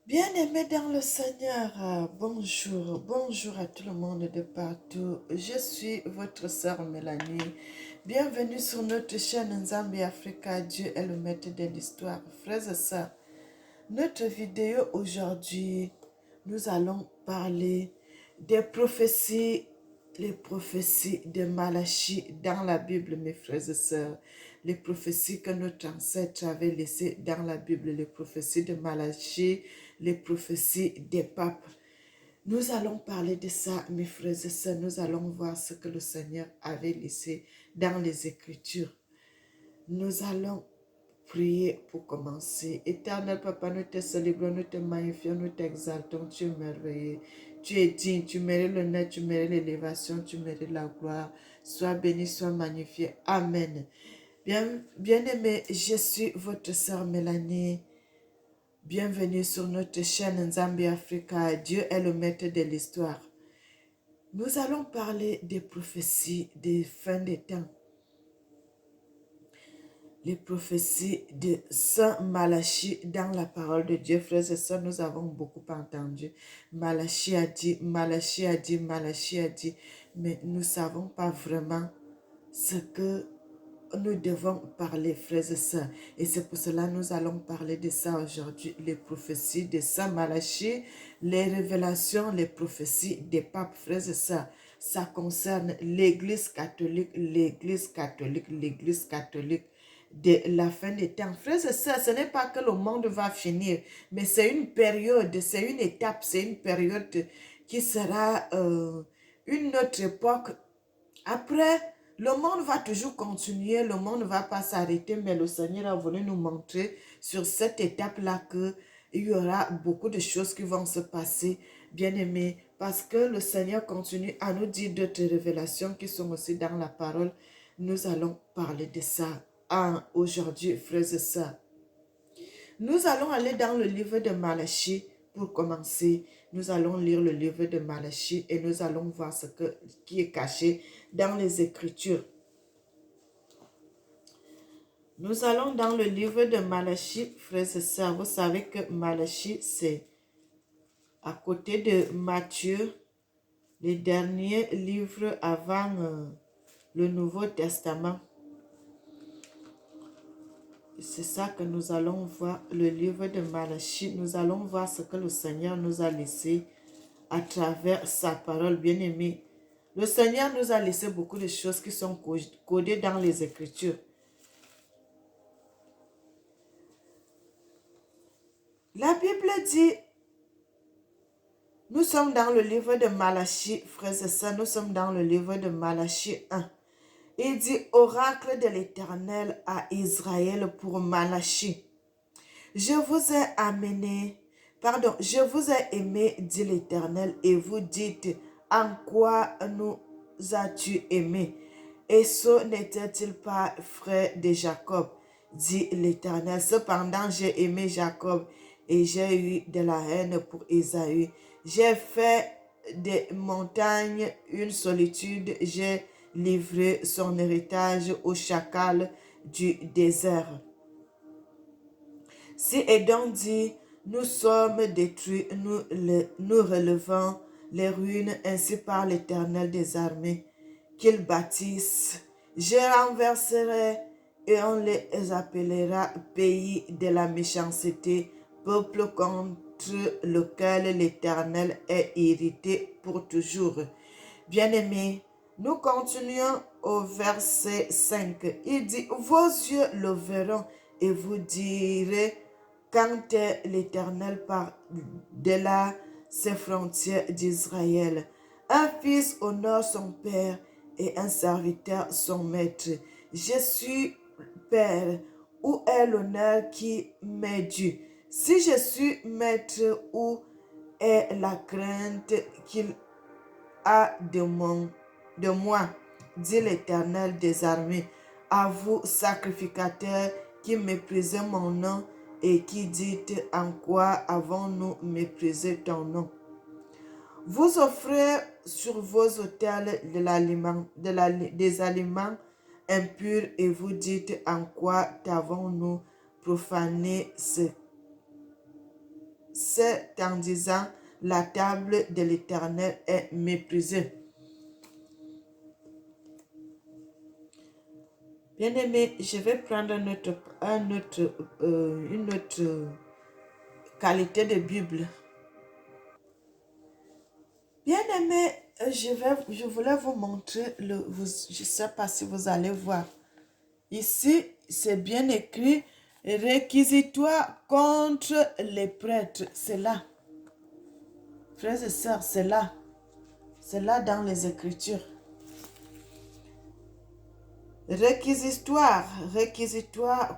Bien-aimés dans le Seigneur, bonjour à tout le monde de partout. Je suis votre sœur Mélanie. Bienvenue sur notre chaîne Nzambi Africa. Dieu est le maître de l'histoire. Frères et sœurs, notre vidéo aujourd'hui, nous allons parler des prophéties, les prophéties de Malachie dans la Bible, mes frères et sœurs. Les prophéties que notre ancêtre avait laissées dans la Bible, les prophéties de Malachie, les prophéties des papes. Nous allons parler de ça, mes frères et sœurs. Nous allons voir ce que le Seigneur avait laissé dans les Écritures. Nous allons prier pour commencer. Éternel Papa, nous te célébrons, nous te magnifions, nous t'exaltons. Tu es merveilleux. Tu es digne, tu mérites l'honneur, tu mérites l'élévation, tu mérites la gloire. Sois béni, sois magnifié. Amen. Bien-aimé, je suis votre sœur Mélanie. Bienvenue sur notre chaîne Nzambi Africa. Dieu est le maître de l'histoire. Nous allons parler des prophéties des fins des temps. Les prophéties de Saint Malachie dans la parole de Dieu. Frères et sœurs, nous avons beaucoup entendu. Malachie a dit, Malachie a dit, Malachie a dit. Mais nous ne savons pas vraiment ce que nous devons parler, frères et sœurs. Et c'est pour cela que nous allons parler de ça aujourd'hui. Les prophéties de Saint Malachie, les révélations, les prophéties des papes, frères et sœurs. Ça concerne l'Église catholique, l'Église catholique, l'Église catholique de la fin des temps. Frères et sœurs, ce n'est pas que le monde va finir, mais c'est une période, c'est une étape, c'est une période qui sera une autre époque. Après, le monde va toujours continuer, le monde ne va pas s'arrêter, mais le Seigneur a voulu nous montrer sur cette étape-là qu'il y aura beaucoup de choses qui vont se passer, bien-aimés, parce que le Seigneur continue à nous dire d'autres révélations qui sont aussi dans la parole. Nous allons parler de ça aujourd'hui, frères et sœurs. Nous allons aller dans le livre de Malachie pour commencer. Nous allons lire le livre de Malachie et nous allons voir qui est caché dans les Écritures. Nous allons dans le livre de Malachie, frères et sœurs. Vous savez que Malachie, c'est à côté de Matthieu, les derniers livres avant le Nouveau Testament. C'est ça que nous allons voir, le livre de Malachie. Nous allons voir ce que le Seigneur nous a laissé à travers sa parole, bien-aimée. Le Seigneur nous a laissé beaucoup de choses qui sont codées dans les Écritures. La Bible dit, nous sommes dans le livre de Malachie, frères et sœurs, nous sommes dans le livre de Malachie 1. Il dit, oracle de l'Éternel à Israël pour Malachie. Je vous ai aimé, dit l'Éternel, et vous dites, en quoi nous as-tu aimé? Esau n'était-il pas frère de Jacob, dit l'Éternel. Cependant, j'ai aimé Jacob et j'ai eu de la haine pour Ésaü. J'ai fait des montagnes une solitude, j'ai livré son héritage aux chacals du désert. Si Édom dit, nous sommes détruits, nous relevons les ruines ainsi par l'Éternel des armées, qu'ils bâtissent. Je renverserai et on les appellera pays de la méchanceté, peuple contre lequel l'Éternel est irrité pour toujours. Bien-aimés, nous continuons au verset 5. Il dit, vos yeux le verront et vous direz, quand est l'Éternel par-delà ses frontières d'Israël. Un fils honore son père et un serviteur son maître. Je suis père, où est l'honneur qui m'est dû? Si je suis maître, où est la crainte qu'il a de moi, dit l'Éternel des armées, à vous, sacrificateurs, qui méprisez mon nom et qui dites, en quoi avons-nous méprisé ton nom? Vous offrez sur vos autels des aliments impurs et vous dites, en quoi t'avons-nous profané c'est en disant, la table de l'Éternel est méprisée. Bien-aimé, je vais prendre une autre qualité de Bible. Bien-aimé, je voulais vous montrer, je ne sais pas si vous allez voir. Ici, c'est bien écrit, réquisitoire contre les prêtres. C'est là. Frères et sœurs, c'est là. C'est là dans les Écritures. Réquisitoire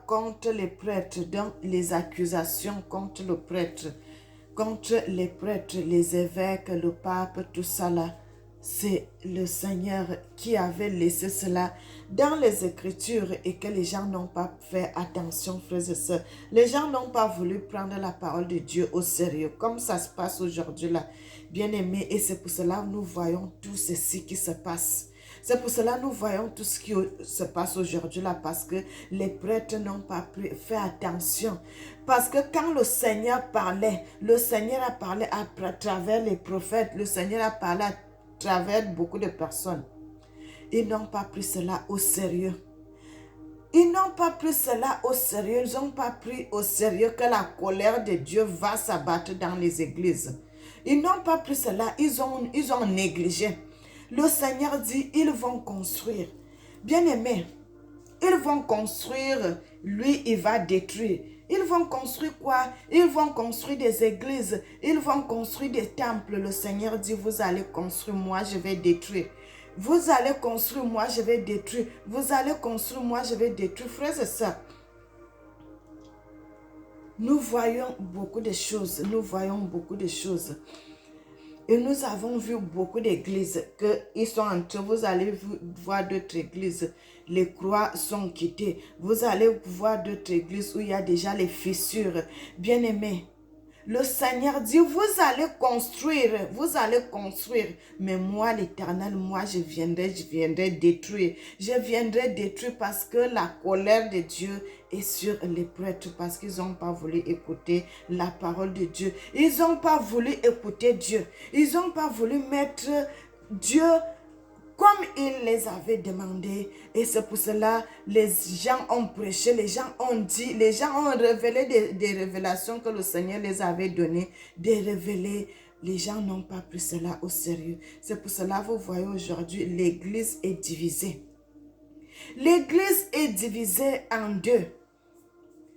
contre les prêtres, donc les accusations contre le prêtre, contre les prêtres, les évêques, le pape, tout ça là. C'est le Seigneur qui avait laissé cela dans les Écritures et que les gens n'ont pas fait attention, frères et sœurs. Les gens n'ont pas voulu prendre la parole de Dieu au sérieux, comme ça se passe aujourd'hui là, bien aimé. Et c'est pour cela que nous voyons tout ceci qui se passe. C'est pour cela que nous voyons tout ce qui se passe aujourd'hui là, parce que les prêtres n'ont pas fait attention. Parce que quand le Seigneur parlait, le Seigneur a parlé à travers les prophètes, le Seigneur a parlé à travers beaucoup de personnes. Ils n'ont pas pris cela au sérieux. Ils n'ont pas pris cela au sérieux. Ils n'ont pas pris au sérieux que la colère de Dieu va s'abattre dans les églises. Ils n'ont pas pris cela. Ils ont négligé. Le Seigneur dit, ils vont construire. Bien-aimés, ils vont construire. Lui, il va détruire. Ils vont construire quoi? Ils vont construire des églises. Ils vont construire des temples. Le Seigneur dit, vous allez construire, moi je vais détruire. Vous allez construire, moi je vais détruire. Vous allez construire, moi je vais détruire. Frères et sœurs, nous voyons beaucoup de choses. Nous voyons beaucoup de choses. Et nous avons vu beaucoup d'églises qu'ils sont entrés. Vous allez voir d'autres églises. Les croix sont quittées. Vous allez voir d'autres églises où il y a déjà les fissures. Bien-aimés, le Seigneur dit, vous allez construire, mais moi l'Éternel, moi je viendrai détruire. Je viendrai détruire parce que la colère de Dieu est sur les prêtres, parce qu'ils n'ont pas voulu écouter la parole de Dieu. Ils n'ont pas voulu écouter Dieu. Ils n'ont pas voulu mettre Dieu comme il les avait demandé. Et c'est pour cela les gens ont prêché, les gens ont dit, les gens ont révélé des révélations que le Seigneur les avait données, des révélés. Les gens n'ont pas pris cela au sérieux. C'est pour cela que vous voyez aujourd'hui, l'église est divisée. L'église est divisée en deux.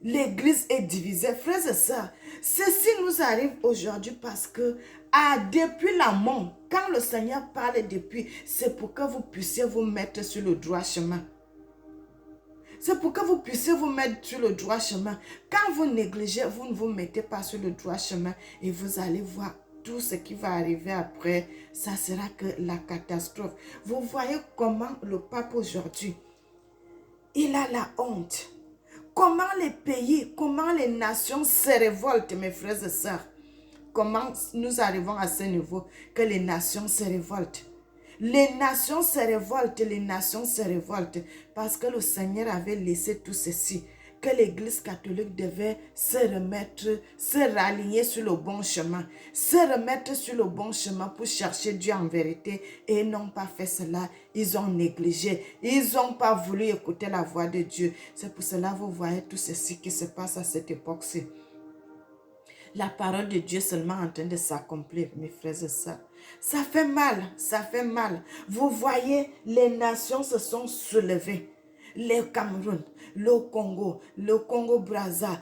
L'église est divisée. Frères et sœurs, ceci nous arrive aujourd'hui parce que depuis l'amont, quand le Seigneur parle depuis, c'est pour que vous puissiez vous mettre sur le droit chemin. C'est pour que vous puissiez vous mettre sur le droit chemin. Quand vous négligez, vous ne vous mettez pas sur le droit chemin et vous allez voir tout ce qui va arriver après. Ça sera que la catastrophe. Vous voyez comment le pape aujourd'hui, il a la honte. Comment les pays, comment les nations se révoltent, mes frères et sœurs. Comment nous arrivons à ce niveau que les nations se révoltent. Les nations se révoltent, les nations se révoltent. Parce que le Seigneur avait laissé tout ceci. Que l'Église catholique devait se remettre, se raligner sur le bon chemin. Se remettre sur le bon chemin pour chercher Dieu en vérité. Et ils n'ont pas fait cela. Ils ont négligé. Ils n'ont pas voulu écouter la voix de Dieu. C'est pour cela que vous voyez tout ceci qui se passe à cette époque-ci. La parole de Dieu seulement en train de s'accomplir, mes frères et sœurs. Ça fait mal, ça fait mal. Vous voyez, les nations se sont soulevées. Le Cameroun, le Congo-Brazza,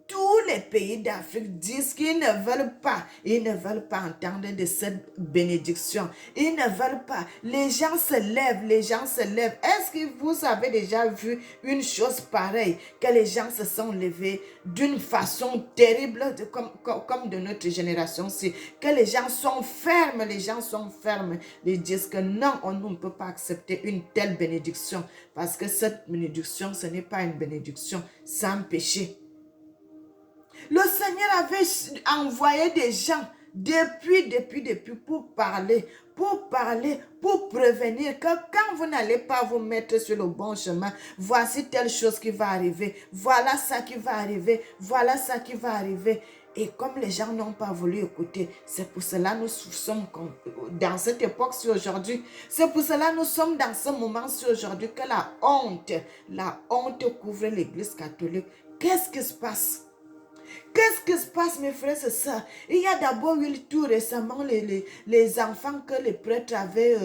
tous les pays d'Afrique disent qu'ils ne veulent pas. Ils ne veulent pas entendre de cette bénédiction. Ils ne veulent pas. Les gens se lèvent, les gens se lèvent. Est-ce que vous avez déjà vu une chose pareille? Que les gens se sont levés d'une façon terrible, comme de notre génération-ci. Que les gens sont fermes, Ils disent que non, on ne peut pas accepter une telle bénédiction. Parce que cette bénédiction, ce n'est pas une bénédiction sans péché. Le Seigneur avait envoyé des gens depuis pour parler, pour parler, pour prévenir que quand vous n'allez pas vous mettre sur le bon chemin, voici telle chose qui va arriver, voilà ça qui va arriver, voilà ça qui va arriver. Et comme les gens n'ont pas voulu écouter, c'est pour cela que nous sommes dans cette époque-ci aujourd'hui. C'est pour cela que nous sommes dans ce moment-ci aujourd'hui que la honte couvre l'Église catholique. Qu'est-ce qui se passe? Qu'est-ce qui se passe, mes frères et sœurs? Il y a d'abord eu tout récemment les enfants que les prêtres avaient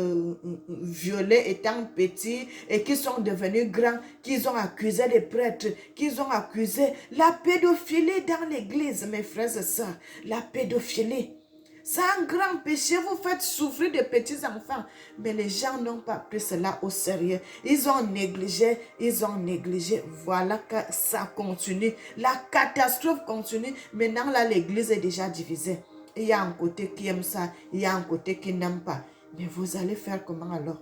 violés étant petits et qui sont devenus grands, qu'ils ont accusé les prêtres, qu'ils ont accusé la pédophilie dans l'église, mes frères et sœurs. La pédophilie. C'est un grand péché, vous faites souffrir de petits enfants. Mais les gens n'ont pas pris cela au sérieux. Ils ont négligé. Voilà que ça continue. La catastrophe continue. Maintenant, là, l'église est déjà divisée. Il y a un côté qui aime ça, il y a un côté qui n'aime pas. Mais vous allez faire comment alors,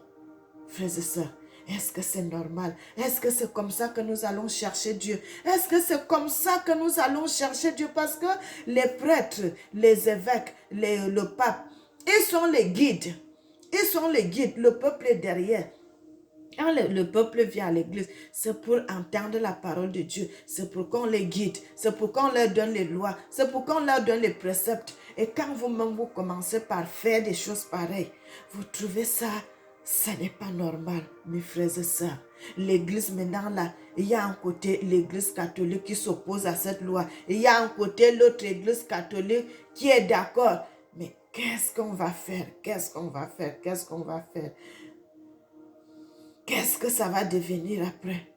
frères et sœurs? Est-ce que c'est normal? Est-ce que c'est comme ça que nous allons chercher Dieu? Est-ce que c'est comme ça que nous allons chercher Dieu? Parce que les prêtres, les évêques, le pape, ils sont les guides. Ils sont les guides. Le peuple est derrière. Quand le peuple vient à l'église, c'est pour entendre la parole de Dieu. C'est pour qu'on les guide. C'est pour qu'on leur donne les lois. C'est pour qu'on leur donne les préceptes. Et quand vous-même, vous commencez par faire des choses pareilles, vous trouvez ça, ça n'est pas normal, mes frères et sœurs. L'église maintenant là, il y a un côté l'église catholique qui s'oppose à cette loi. Il y a un côté l'autre église catholique qui est d'accord. Mais qu'est-ce qu'on va faire? Qu'est-ce qu'on va faire? Qu'est-ce qu'on va faire? Qu'est-ce que ça va devenir après?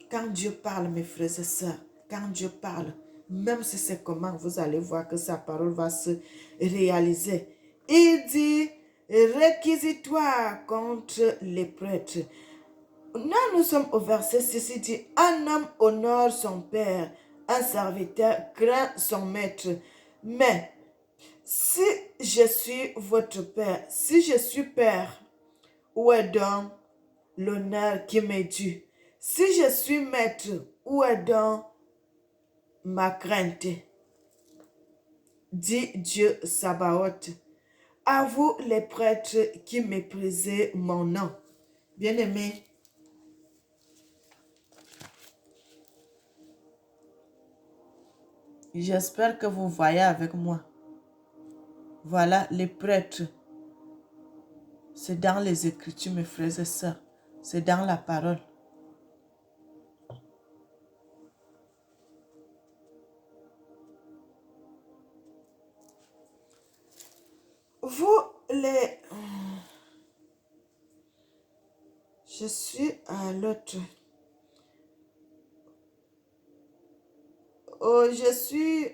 Quand Dieu parle, mes frères et sœurs, quand Dieu parle, même si c'est comment, vous allez voir que sa parole va se réaliser. Il dit, réquisitoire contre les prêtres. Là, nous sommes au verset 6, il dit, un homme honore son père, un serviteur craint son maître. Mais si je suis votre père, si je suis père, où est donc l'honneur qui m'est dû? Si je suis maître, où est donc ma crainte? Dit Dieu Sabaoth. À vous les prêtres qui méprisez mon nom. Bien-aimés, j'espère que vous voyez avec moi. Voilà, les prêtres. C'est dans les Écritures, mes frères et sœurs. C'est dans la parole. Vous, les... Je suis à l'autre. Oh, je suis...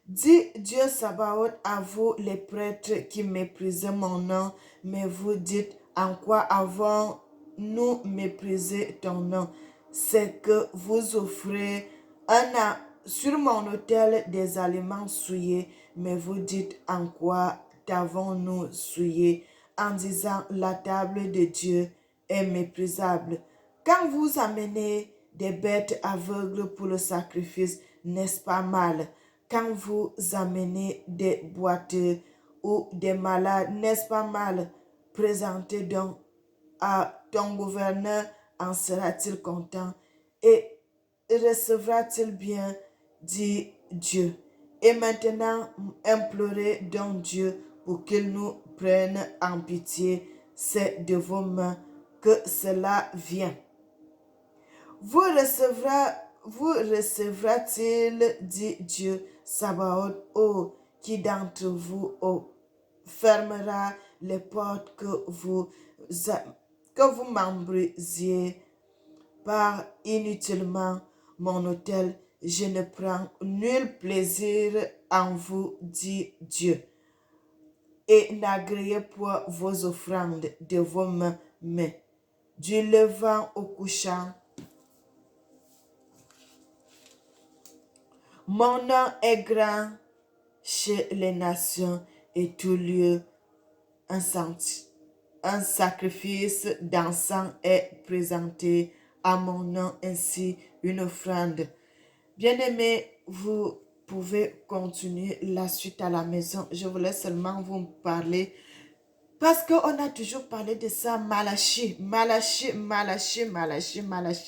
Dit Dieu Sabaoth à vous les prêtres qui méprisez mon nom, mais vous dites en quoi avons-nous méprisé ton nom? C'est que vous offrez sur mon autel des aliments souillés, mais vous dites en quoi t'avons-nous souillé, en disant la table de Dieu est méprisable. Quand vous amenez des bêtes aveugles pour le sacrifice, n'est-ce pas mal? Quand vous amenez des boiteux ou des malades, n'est-ce pas mal? Présentez donc à ton gouverneur, en sera-t-il content et recevra-t-il bien, dit Dieu. Et maintenant, implorez donc Dieu pour qu'il nous prenne en pitié. C'est de vos mains que cela vient. Vous recevra-t-il, dit Dieu Sabaoth, qui d'entre vous fermera les portes que vous m'embrasiez par inutilement mon autel. Je ne prends nul plaisir en vous, dit Dieu, et n'agréez point vos offrandes de vos mains, mais du levant au couchant. Mon nom est grand chez les nations et tout lieu, un sacrifice d'encens est présenté à mon nom, ainsi une offrande. Bien-aimés, vous pouvez continuer la suite à la maison. Je voulais seulement vous parler parce qu'on a toujours parlé de ça. Malachi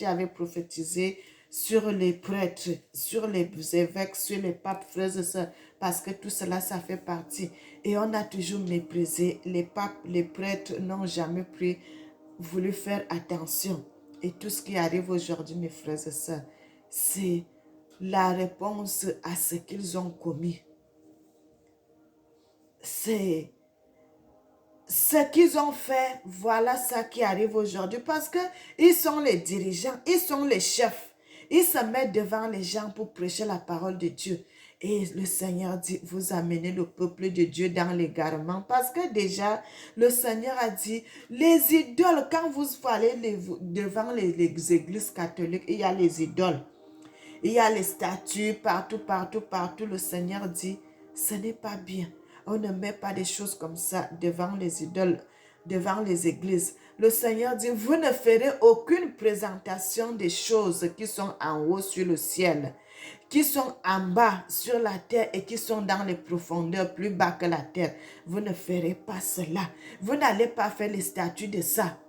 avait prophétisé sur les prêtres, sur les évêques, sur les papes, frères et sœurs, parce que tout cela, ça fait partie. Et on a toujours méprisé. Les papes, les prêtres n'ont jamais voulu faire attention. Et tout ce qui arrive aujourd'hui, mes frères et sœurs, c'est la réponse à ce qu'ils ont commis. C'est ce qu'ils ont fait, voilà ça qui arrive aujourd'hui parce que ils sont les dirigeants, ils sont les chefs. Ils se mettent devant les gens pour prêcher la parole de Dieu. Et le Seigneur dit, vous amenez le peuple de Dieu dans l'égarement parce que déjà, le Seigneur a dit, les idoles, quand vous allez devant les églises catholiques, il y a les idoles. Il y a les statues partout. Le Seigneur dit, ce n'est pas bien. On ne met pas des choses comme ça devant les idoles, devant les églises. Le Seigneur dit, vous ne ferez aucune présentation des choses qui sont en haut sur le ciel, qui sont en bas sur la terre et qui sont dans les profondeurs plus bas que la terre. Vous ne ferez pas cela. Vous n'allez pas faire les statues de ça.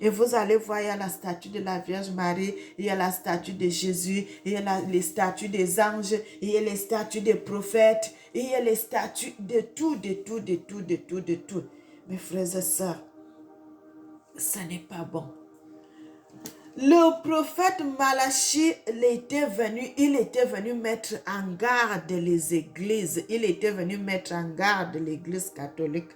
Et vous allez voir, il y a la statue de la Vierge Marie, il y a la statue de Jésus, il y a les statues des anges, il y a les statues des prophètes, il y a les statues de tout. Mes frères et sœurs, ça n'est pas bon. Le prophète Malachi, il était venu mettre en garde les églises, il était venu mettre en garde l'église catholique.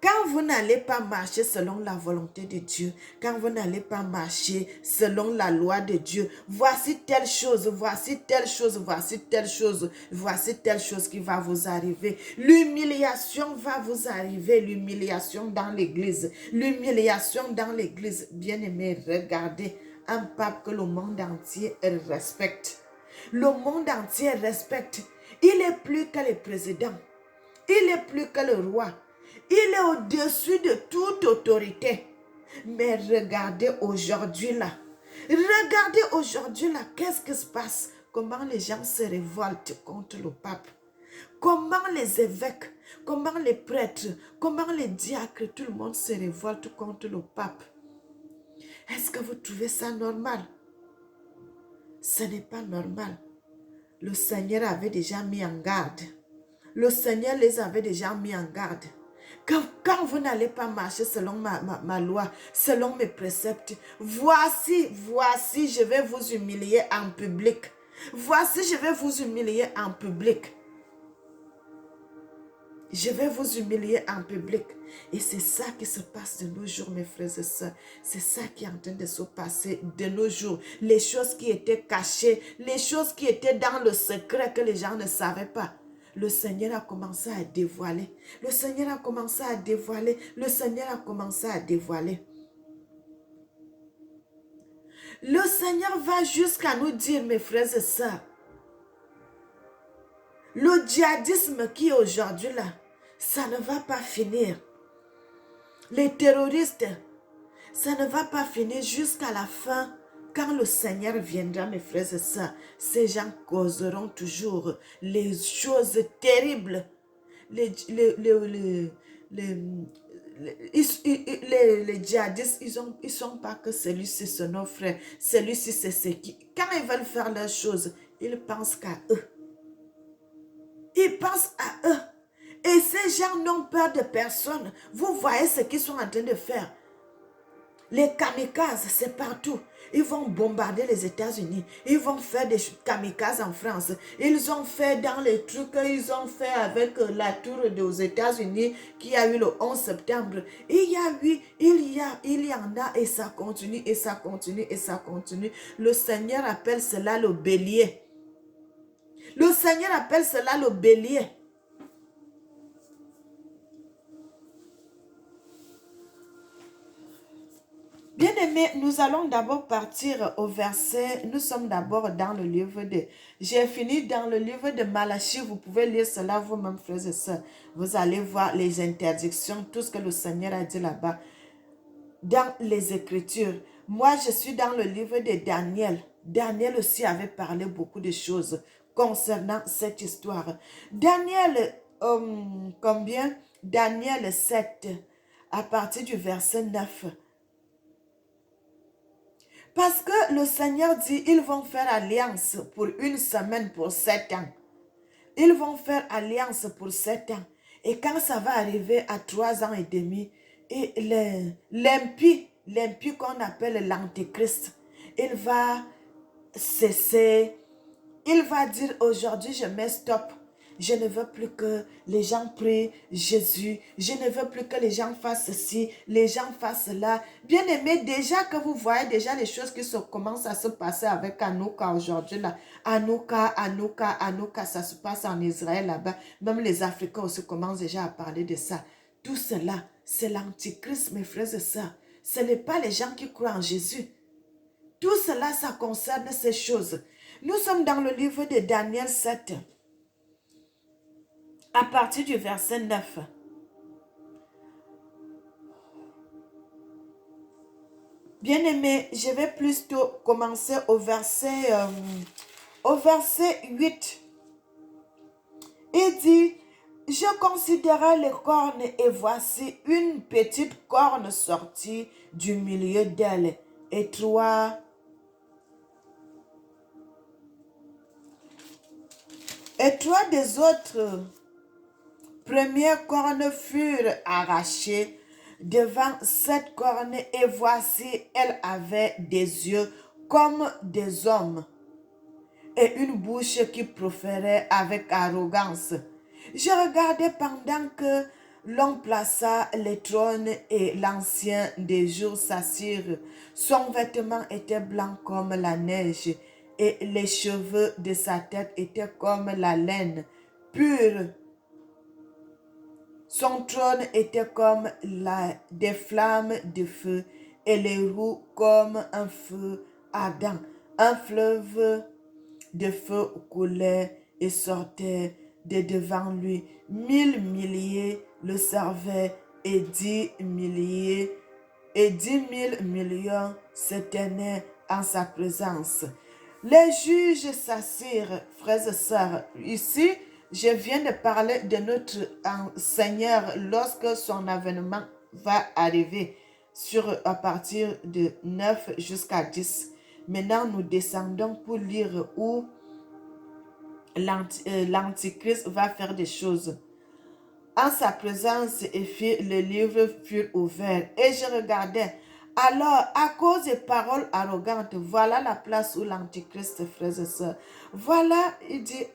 Quand vous n'allez pas marcher selon la volonté de Dieu, quand vous n'allez pas marcher selon la loi de Dieu, voici telle chose, voici telle chose, voici telle chose, voici telle chose qui va vous arriver. L'humiliation va vous arriver, l'humiliation dans l'église, l'humiliation dans l'église. Bien-aimés, regardez un pape que le monde entier respecte. Le monde entier respecte. Il est plus que le président. Il est plus que le roi. Il est au-dessus de toute autorité. Mais regardez aujourd'hui là. Regardez aujourd'hui là. Qu'est-ce qui se passe? Comment les gens se révoltent contre le pape? Comment les évêques, comment les prêtres, comment les diacres, tout le monde se révolte contre le pape? Est-ce que vous trouvez ça normal? Ce n'est pas normal. Le Seigneur avait déjà mis en garde. Le Seigneur les avait déjà mis en garde. Quand vous n'allez pas marcher selon ma loi, selon mes préceptes, voici, je vais vous humilier en public. Voici, je vais vous humilier en public. Je vais vous humilier en public. Et c'est ça qui se passe de nos jours, mes frères et sœurs. C'est ça qui est en train de se passer de nos jours. Les choses qui étaient cachées, les choses qui étaient dans le secret que les gens ne savaient pas. Le Seigneur a commencé à dévoiler. Le Seigneur a commencé à dévoiler. Le Seigneur a commencé à dévoiler. Le Seigneur va jusqu'à nous dire, mes frères et sœurs, le djihadisme qui est aujourd'hui là, ça ne va pas finir. Les terroristes, ça ne va pas finir jusqu'à la fin. Quand le Seigneur viendra, mes frères et sœurs, ces gens causeront toujours les choses terribles. Les djihadistes, ils ne sont pas que celui-ci c'est nos frères, celui-ci c'est ce qui. Quand ils veulent faire leurs choses, ils pensent qu'à eux. Ils pensent à eux. Et ces gens n'ont peur de personne. Vous voyez ce qu'ils sont en train de faire. Les kamikazes, c'est partout. Ils vont bombarder les États-Unis. Ils vont faire des kamikazes en France. Ils ont fait dans les trucs qu'ils ont fait avec la tour des États-Unis qui a eu le 11 septembre. Il y en a et ça continue, et ça continue, et ça continue. Le Seigneur appelle cela le bélier. Le Seigneur appelle cela le bélier. Bien-aimés, nous allons d'abord partir au verset, nous sommes d'abord dans le livre de, j'ai fini dans le livre de Malachi, vous pouvez lire cela vous-même, frères et sœurs. Vous allez voir les interdictions, tout ce que le Seigneur a dit là-bas, dans les Écritures. Moi, je suis dans le livre de Daniel. Daniel aussi avait parlé beaucoup de choses concernant cette histoire. Daniel, combien? Daniel 7, à partir du verset 9. Parce que le Seigneur dit, ils vont faire alliance pour une semaine, pour 7 ans. Ils vont faire alliance pour 7 ans. Et quand ça va arriver à 3 ans et demi, et l'impie qu'on appelle l'antéchrist, il va cesser. Il va dire aujourd'hui, je mets stop. Je ne veux plus que les gens prient Jésus. Je ne veux plus que les gens fassent ceci, les gens fassent cela. Bien aimé, déjà que vous voyez déjà les choses qui commencent à se passer avec Hanouka aujourd'hui là. Hanouka, ça se passe en Israël là-bas. Même les Africains aussi commencent déjà à parler de ça. Tout cela, c'est l'antichrist, mes frères et sœurs. Ce n'est pas les gens qui croient en Jésus. Tout cela, ça concerne ces choses. Nous sommes dans le livre de Daniel 7, à partir du verset 9. Bien-aimé, je vais plutôt commencer au verset 8. Il dit, je considérais les cornes et voici une petite corne sortie du milieu d'elle et trois des autres premières cornes furent arrachées devant cette corne et voici, elle avait des yeux comme des hommes et une bouche qui proférait avec arrogance. Je regardais pendant que l'on plaça les trônes et l'ancien des jours s'assirent. Son vêtement était blanc comme la neige et les cheveux de sa tête étaient comme la laine pure. Son trône était comme des flammes de feu et les roues comme un feu ardent. Un fleuve de feu coulait et sortait de devant lui. 1000 milliers le servaient et 10 000 millions se tenaient en sa présence. Les juges s'assirent, frères et sœurs. Ici, je viens de parler de notre Seigneur lorsque son avènement va arriver à partir de 9 jusqu'à 10. Maintenant, nous descendons pour lire où l'Antichrist va faire des choses. En sa présence, le livre fut ouvert et je regardais. Alors, à cause des paroles arrogantes, voilà la place où l'Antichrist, frères et sœurs. Voilà, il dit,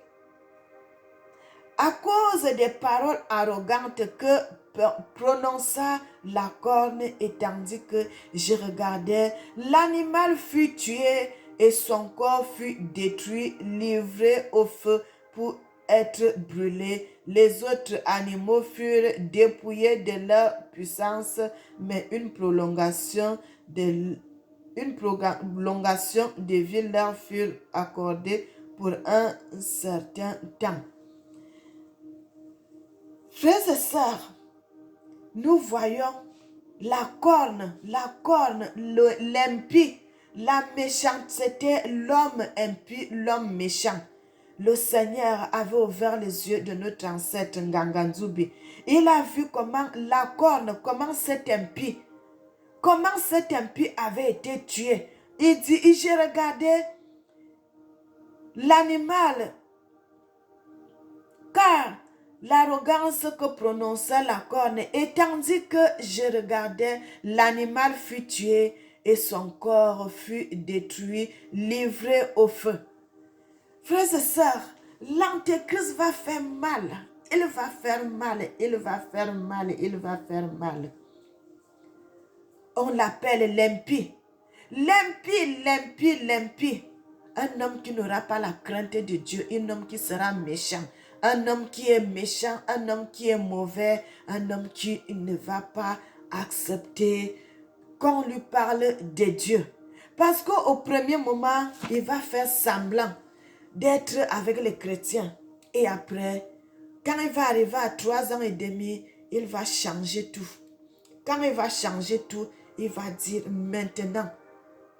à cause des paroles arrogantes que prononça la corne et tandis que je regardais, l'animal fut tué et son corps fut détruit, livré au feu pour être brûlé. Les autres animaux furent dépouillés de leur puissance, mais une prolongation de vie leur fut accordée pour un certain temps. Frères et sœurs, nous voyons la corne, l'impie, la méchante, c'était l'homme impie, l'homme méchant. Le Seigneur avait ouvert les yeux de notre ancêtre Nganganzubi. Il a vu comment la corne, comment cet impie avait été tué. Il dit, j'ai regardé l'animal, car l'arrogance que prononçait la corne, et tandis que je regardais, l'animal fut tué et son corps fut détruit, livré au feu. Frères et sœurs, l'Antéchrist va faire mal. Il va faire mal, il va faire mal, il va faire mal. On l'appelle l'impie. L'impie. Un homme qui n'aura pas la crainte de Dieu, un homme qui sera méchant. Un homme qui est méchant, un homme qui est mauvais, un homme qui ne va pas accepter qu'on lui parle de Dieu. Parce qu'au premier moment, il va faire semblant d'être avec les chrétiens. Et après, quand il va arriver à 3 ans et demi, il va changer tout. Quand il va changer tout, il va dire maintenant,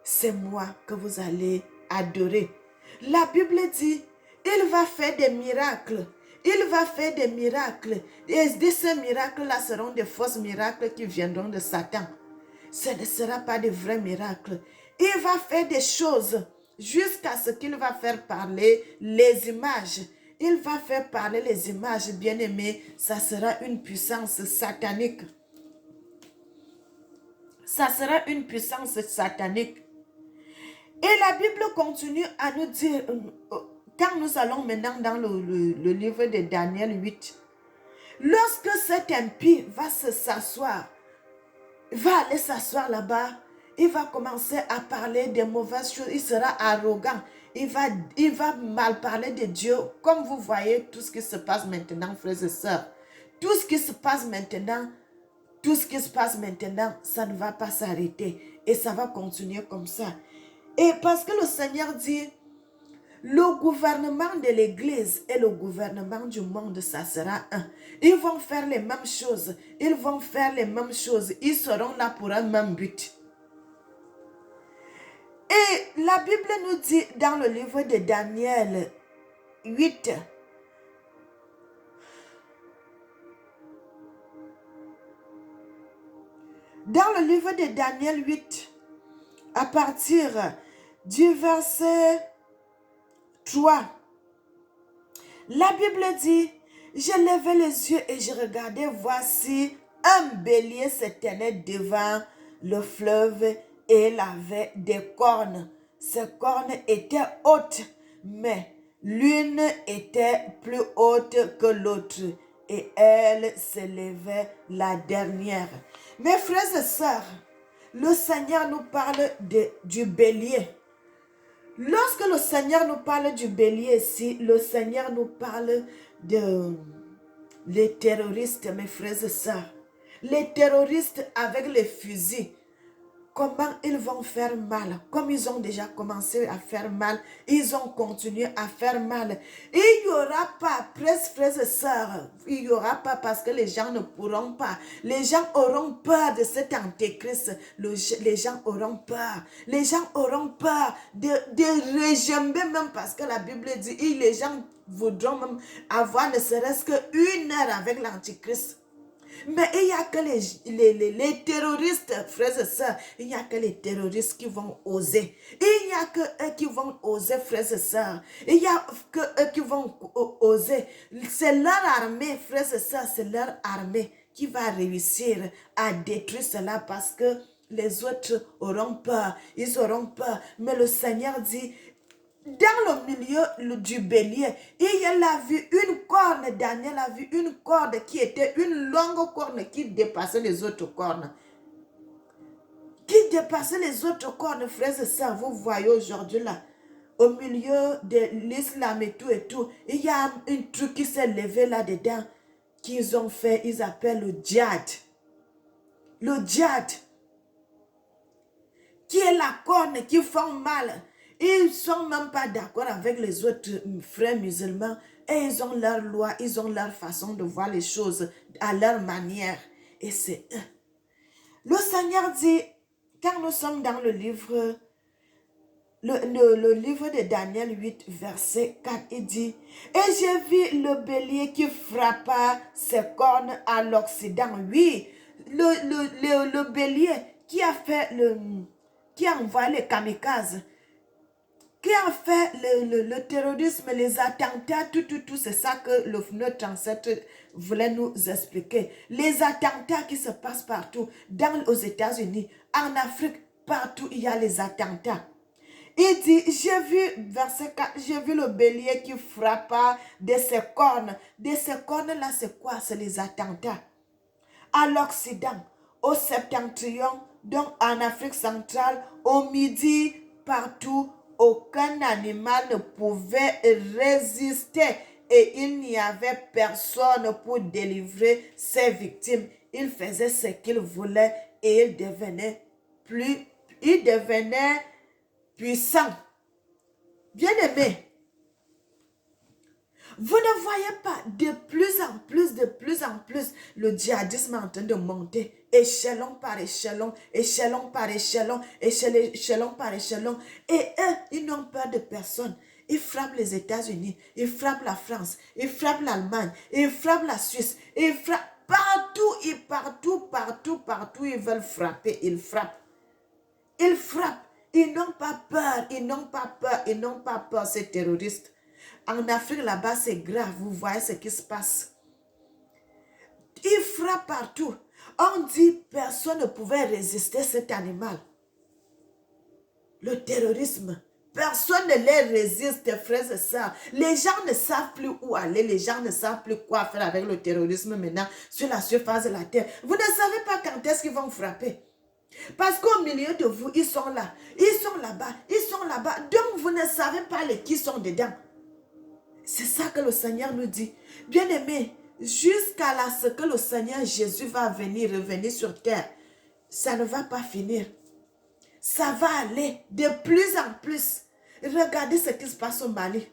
c'est moi que vous allez adorer. La Bible dit Il va faire des miracles. Il va faire des miracles. Et de ces miracles-là seront des fausses miracles qui viendront de Satan. Ce ne sera pas de vrais miracles. Il va faire des choses jusqu'à ce qu'il va faire parler les images. Il va faire parler les images, bien-aimés. Ça sera une puissance satanique. Ça sera une puissance satanique. Et la Bible continue à nous dire, quand nous allons maintenant dans le livre de Daniel 8, lorsque cet impie va s'asseoir, va aller s'asseoir là-bas, il va commencer à parler des mauvaises choses, il sera arrogant, il va mal parler de Dieu, comme vous voyez tout ce qui se passe maintenant, frères et sœurs. Tout ce qui se passe maintenant, ça ne va pas s'arrêter et ça va continuer comme ça. Et parce que le Seigneur dit, le gouvernement de l'Église et le gouvernement du monde, ça sera un. Ils vont faire les mêmes choses. Ils vont faire les mêmes choses. Ils seront là pour un même but. Et la Bible nous dit dans le livre de Daniel 8, dans le livre de Daniel 8, à partir du verset 3, la Bible dit, je levai les yeux et je regardais, voici un bélier se tenait devant le fleuve et il avait des cornes. Ces cornes étaient hautes, mais l'une était plus haute que l'autre et elle s'élevait la dernière. Mes frères et sœurs, le Seigneur nous parle du bélier. Lorsque le Seigneur nous parle du bélier ici, le Seigneur nous parle les terroristes, mes frères et sœurs. Les terroristes avec les fusils. Comment ils vont faire mal? Comme ils ont déjà commencé à faire mal, ils ont continué à faire mal. Il n'y aura pas, frères et sœurs, il n'y aura pas parce que les gens ne pourront pas. Les gens auront peur de cet antéchrist. Les gens auront peur. Les gens auront peur de régimer même parce que la Bible dit, les gens voudront même avoir ne serait-ce qu'une heure avec l'antéchrist. Mais il n'y a que les terroristes, frères et sœurs, il n'y a que les terroristes qui vont oser. Il n'y a que eux qui vont oser, frères et sœurs. Il n'y a que eux qui vont oser. C'est leur armée, frères et sœurs, c'est leur armée qui va réussir à détruire cela parce que les autres auront peur. Ils auront peur. Mais le Seigneur dit, dans le milieu du bélier, il a vu une corne, Daniel a vu une corde qui était une longue corne qui dépassait les autres cornes. Qui dépassait les autres cornes, frères et sœurs, vous voyez aujourd'hui là, au milieu de l'islam et tout, il y a un truc qui s'est levé là-dedans, qu'ils ont fait, ils appellent le djihad. Le djihad, qui est la corne qui fait mal. Ils ne sont même pas d'accord avec les autres frères musulmans et ils ont leur loi, ils ont leur façon de voir les choses à leur manière. Et c'est eux. Le Seigneur dit, quand nous sommes dans le livre, le livre de Daniel 8, verset 4, il dit, « Et j'ai vu le bélier qui frappa ses cornes à l'Occident. » Oui, le bélier qui a fait qui a envoyé les kamikazes, qui a fait le terrorisme, les attentats, tout, c'est ça que notre ancêtre voulait nous expliquer. Les attentats qui se passent partout, aux États-Unis, en Afrique, partout il y a les attentats. Il dit, j'ai vu, verset 4, j'ai vu le bélier qui frappa de ses cornes. De ces cornes-là, c'est quoi? C'est les attentats. À l'Occident, au septentrion, donc en Afrique centrale, au midi, partout, aucun animal ne pouvait résister et il n'y avait personne pour délivrer ses victimes. Il faisait ce qu'il voulait et il devenait puissant. Bien-aimé, vous ne voyez pas de plus en plus, le djihadisme est en train de monter, échelon par échelon, échelon par échelon, échelon par échelon. Et eux, ils n'ont peur de personne. Il frappe les États-Unis, il frappe la France, il frappe l'Allemagne, il frappe la Suisse, il frappe partout, ils veulent frapper, ils frappent. Ils frappent, ils n'ont pas peur, ils n'ont pas peur, ces terroristes. En Afrique, là-bas, c'est grave, vous voyez ce qui se passe. Ils frappent partout. On dit personne ne pouvait résister à cet animal. Le terrorisme, personne ne les résiste, frères et sœurs. Les gens ne savent plus où aller, les gens ne savent plus quoi faire avec le terrorisme maintenant sur la surface de la terre. Vous ne savez pas quand est-ce qu'ils vont frapper. Parce qu'au milieu de vous, ils sont là, ils sont là-bas, ils sont là-bas. Donc vous ne savez pas les qui sont dedans. C'est ça que le Seigneur nous dit. Bien-aimés, jusqu'à ce que le Seigneur Jésus va revenir sur terre, ça ne va pas finir. Ça va aller de plus en plus. Regardez ce qui se passe au Mali.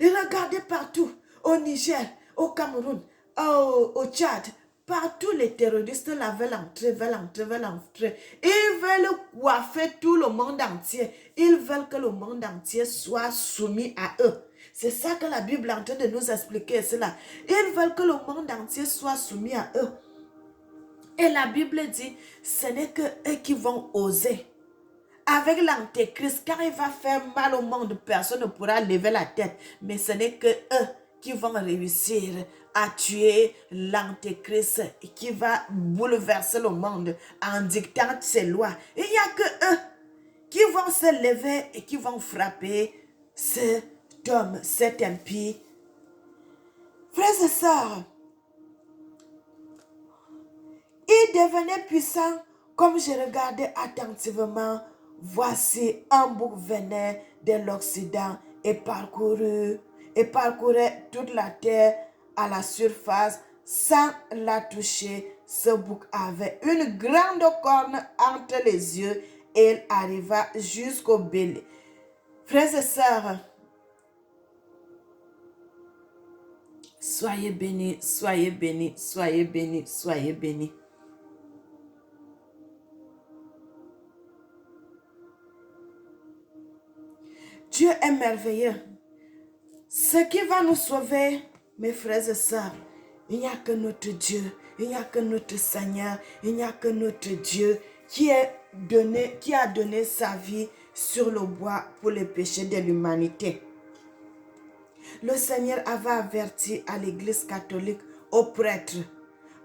Regardez partout, au Niger, au Cameroun, au Tchad. Partout les terroristes là veulent entrer. Ils veulent coiffer tout le monde entier. Ils veulent que le monde entier soit soumis à eux. C'est ça que la Bible est en train de nous expliquer cela. Ils veulent que le monde entier soit soumis à eux. Et la Bible dit, ce n'est que eux qui vont oser. Avec l'antéchrist, quand il va faire mal au monde, personne ne pourra lever la tête. Mais ce n'est que eux qui vont réussir à tuer l'antéchrist et qui va bouleverser le monde en dictant ses lois. Il n'y a que eux qui vont se lever et qui vont frapper cet homme, cet impie. Frères et sœurs, il devenait puissant comme je regardais attentivement. Voici un bouc venait de l'Occident et parcourait toute la terre à la surface sans la toucher. Ce bouc avait une grande corne entre les yeux et il arriva jusqu'au bélier. Frères et sœurs, soyez bénis, soyez bénis, soyez bénis, soyez bénis. Dieu est merveilleux. Ce qui va nous sauver, mes frères et sœurs, il n'y a que notre Dieu, il n'y a que notre Seigneur, il n'y a que notre Dieu qui a donné sa vie sur le bois pour les péchés de l'humanité. Le Seigneur avait averti à l'Église catholique, aux prêtres,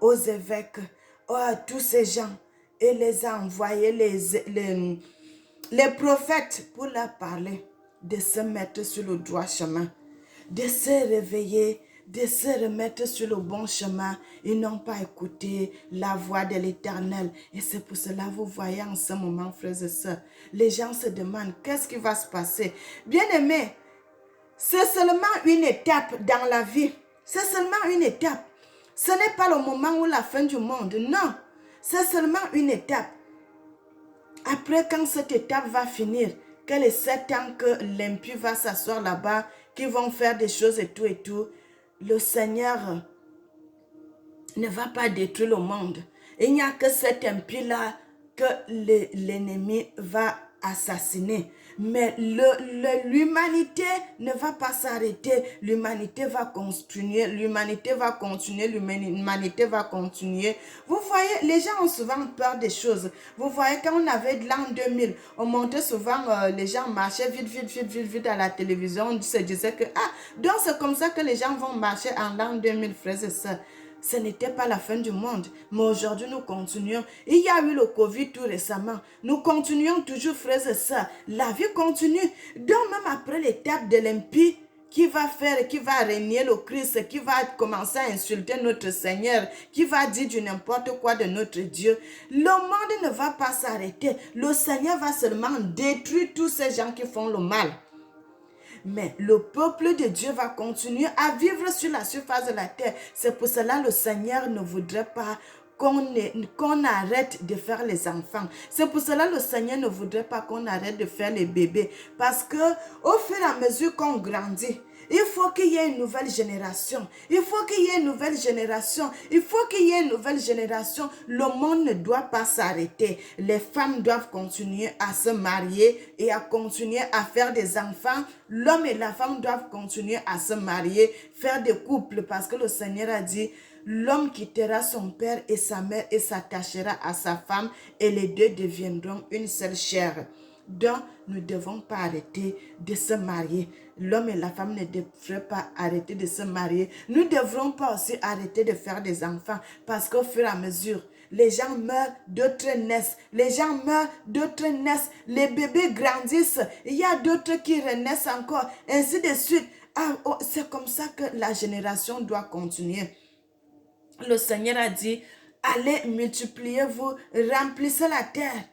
aux évêques, à tous ces gens, et les a envoyés les prophètes pour leur parler de se mettre sur le droit chemin, de se réveiller, de se remettre sur le bon chemin. Ils n'ont pas écouté la voix de l'Éternel. Et c'est pour cela, vous voyez en ce moment, frères et sœurs, les gens se demandent qu'est-ce qui va se passer. Bien-aimés, c'est seulement une étape dans la vie. C'est seulement une étape. Ce n'est pas le moment où la fin du monde. Non, c'est seulement une étape. Après, quand cette étape va finir, que les 7 ans que l'impie va s'asseoir là-bas, qui vont faire des choses et tout, le Seigneur ne va pas détruire le monde. Il n'y a que cet impie-là que l'ennemi va assassiner. Mais l'humanité ne va pas s'arrêter. L'humanité va continuer. L'humanité va continuer. L'humanité va continuer. Vous voyez, les gens ont souvent peur des choses. Vous voyez, quand on avait de l'an 2000, on montait souvent, les gens marchaient vite à la télévision. On se disait que, donc c'est comme ça que les gens vont marcher en l'an 2000, frères et sœurs. Ce n'était pas la fin du monde. Mais aujourd'hui, nous continuons. Il y a eu le Covid tout récemment. Nous continuons toujours, frères et sœurs. La vie continue. Donc, même après l'étape de l'impie qui va régner le Christ, qui va commencer à insulter notre Seigneur, qui va dire du n'importe quoi de notre Dieu, le monde ne va pas s'arrêter. Le Seigneur va seulement détruire tous ces gens qui font le mal. Mais le peuple de Dieu va continuer à vivre sur la surface de la terre. C'est pour cela que le Seigneur ne voudrait pas qu'on arrête de faire les enfants. C'est pour cela que le Seigneur ne voudrait pas qu'on arrête de faire les bébés. Parce que au fur et à mesure qu'on grandit, Il faut qu'il y ait une nouvelle génération. Il faut qu'il y ait une nouvelle génération. Il faut qu'il y ait une nouvelle génération. Le monde ne doit pas s'arrêter. Les femmes doivent continuer à se marier et à continuer à faire des enfants. L'homme et la femme doivent continuer à se marier, faire des couples parce que le Seigneur a dit, l'homme quittera son père et sa mère et s'attachera à sa femme et les deux deviendront une seule chair. Donc, nous ne devons pas arrêter de se marier. L'homme et la femme ne devraient pas arrêter de se marier. Nous ne devrons pas aussi arrêter de faire des enfants parce qu'au fur et à mesure, les gens meurent, d'autres naissent. Les gens meurent, d'autres naissent. Les bébés grandissent. Il y a d'autres qui renaissent encore. Ainsi de suite. Ah, oh, c'est comme ça que la génération doit continuer. Le Seigneur a dit, allez, multipliez-vous, remplissez la terre.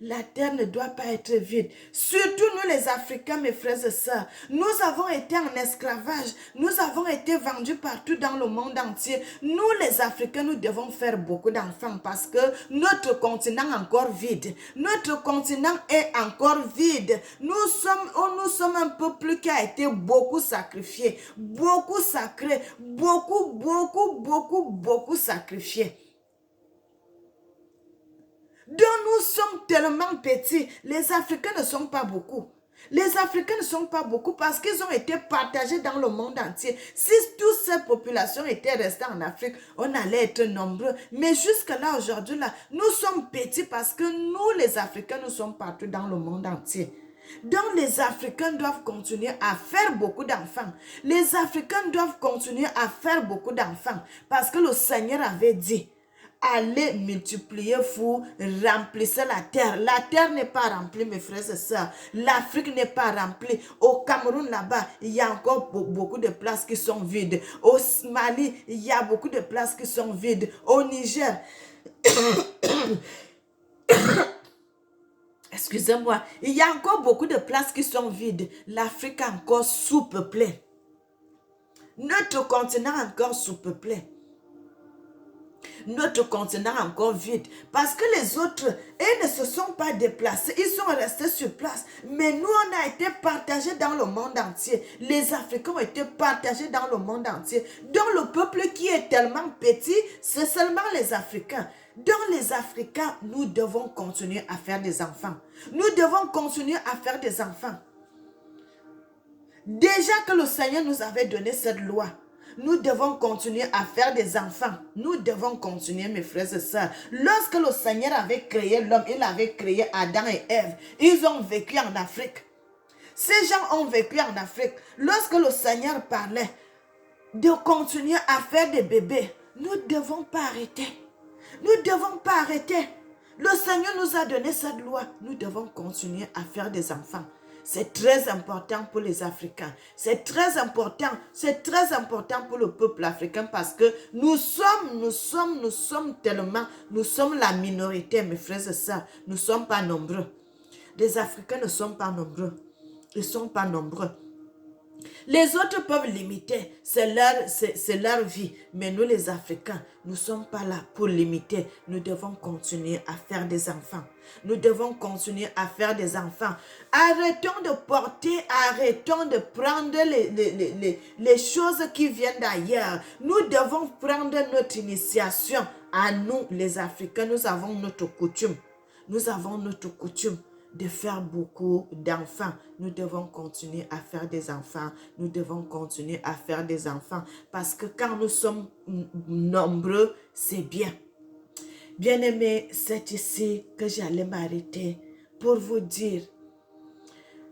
La terre ne doit pas être vide. Surtout nous les Africains, mes frères et sœurs. Nous avons été en esclavage. Nous avons été vendus partout dans le monde entier. Nous les Africains, nous devons faire beaucoup d'enfants parce que notre continent est encore vide. Notre continent est encore vide. Nous sommes un peuple qui a été beaucoup sacrifié. Beaucoup sacré. Beaucoup sacrifié. Donc nous sommes tellement petits. Les Africains ne sont pas beaucoup. Les Africains ne sont pas beaucoup parce qu'ils ont été partagés dans le monde entier. Si toutes ces populations étaient restées en Afrique, on allait être nombreux. Mais jusque-là, aujourd'hui, là, nous sommes petits parce que nous, les Africains, nous sommes partout dans le monde entier. Donc les Africains doivent continuer à faire beaucoup d'enfants. Les Africains doivent continuer à faire beaucoup d'enfants parce que le Seigneur avait dit, allez multipliez-vous, remplissez la terre. La terre n'est pas remplie, mes frères et sœurs. L'Afrique n'est pas remplie. Au Cameroun, là-bas, il y a encore beaucoup de places qui sont vides. Au Mali, il y a beaucoup de places qui sont vides. Au Niger, excusez-moi, il y a encore beaucoup de places qui sont vides. L'Afrique est encore sous-peuplée. Notre continent est encore sous-peuplé. Notre continent est encore vide. Parce que les autres, ils ne se sont pas déplacés. Ils sont restés sur place. Mais nous, on a été partagés dans le monde entier. Les Africains ont été partagés dans le monde entier. Donc le peuple qui est tellement petit, c'est seulement les Africains. Dans les Africains, nous devons continuer à faire des enfants. Nous devons continuer à faire des enfants. Déjà que le Seigneur nous avait donné cette loi, nous devons continuer à faire des enfants. Nous devons continuer, mes frères et sœurs. Lorsque le Seigneur avait créé l'homme, il avait créé Adam et Ève. Ils ont vécu en Afrique. Ces gens ont vécu en Afrique. Lorsque le Seigneur parlait de continuer à faire des bébés, nous ne devons pas arrêter. Nous ne devons pas arrêter. Le Seigneur nous a donné cette loi. Nous devons continuer à faire des enfants. C'est très important pour les Africains. C'est très important pour le peuple africain parce que nous sommes tellement, nous sommes la minorité, mes frères et sœurs. Nous ne sommes pas nombreux. Les Africains ne sont pas nombreux. Ils ne sont pas nombreux. Les autres peuvent limiter, c'est leur vie. Mais nous les Africains, nous ne sommes pas là pour limiter. Nous devons continuer à faire des enfants. Nous devons continuer à faire des enfants. Arrêtons de porter, arrêtons de prendre les choses qui viennent d'ailleurs. Nous devons prendre notre initiation. À nous, les Africains, nous avons notre coutume. Nous avons notre coutume de faire beaucoup d'enfants. Nous devons continuer à faire des enfants. Nous devons continuer à faire des enfants. Parce que quand nous sommes nombreux, c'est bien. Bien-aimés, c'est ici que j'allais m'arrêter pour vous dire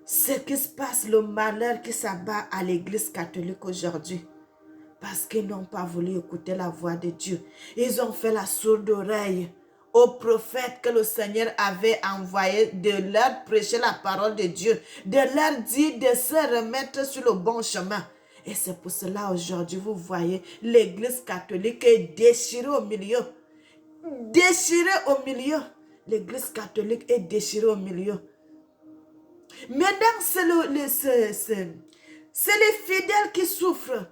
ce qui se passe, le malheur qui s'abat à l'église catholique aujourd'hui. Parce qu'ils n'ont pas voulu écouter la voix de Dieu. Ils ont fait la sourde oreille aux prophètes que le Seigneur avait envoyé de leur prêcher la parole de Dieu, de leur dire de se remettre sur le bon chemin. Et c'est pour cela aujourd'hui, vous voyez, l'église catholique est déchirée au milieu. Déchirée au milieu. L'église catholique est déchirée au milieu. Maintenant, c'est les fidèles qui souffrent.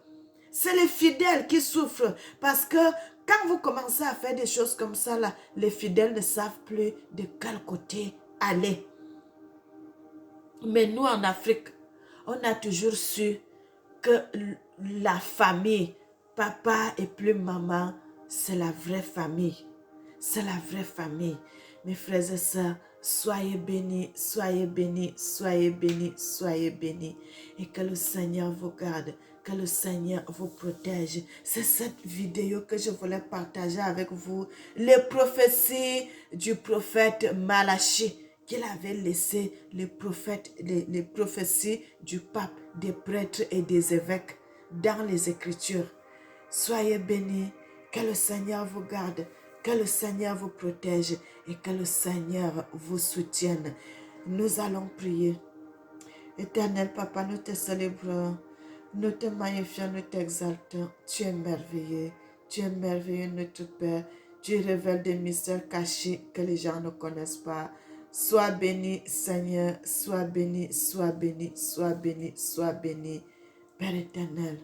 C'est les fidèles qui souffrent parce que quand vous commencez à faire des choses comme ça, là, les fidèles ne savent plus de quel côté aller. Mais nous, en Afrique, on a toujours su que la famille, papa et plus maman, c'est la vraie famille. C'est la vraie famille. Mes frères et sœurs, soyez bénis, soyez bénis, soyez bénis, soyez bénis. Et que le Seigneur vous garde, que le Seigneur vous protège. C'est cette vidéo que je voulais partager avec vous. Les prophéties du prophète Malachi qu'il avait laissé, les prophéties du pape, des prêtres et des évêques dans les Écritures. Soyez bénis, que le Seigneur vous garde, que le Seigneur vous protège et que le Seigneur vous soutienne. Nous allons prier. Éternel Papa, nous te célébrons, nous te magnifions, nous t'exaltons. Tu es merveilleux, notre Père. Tu révèles des mystères cachés que les gens ne connaissent pas. Sois béni, Seigneur, sois béni, sois béni, sois béni, sois béni. Père éternel,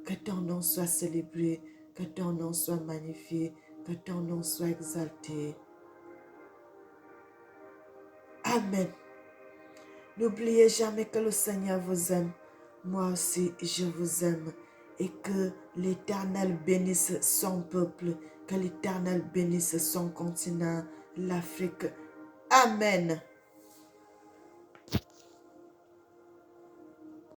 que ton nom soit célébré, que ton nom soit magnifié, que ton nom soit exalté. Amen. N'oubliez jamais que le Seigneur vous aime. Moi aussi, je vous aime. Et que l'Éternel bénisse son peuple, que l'Éternel bénisse son continent, l'Afrique. Amen.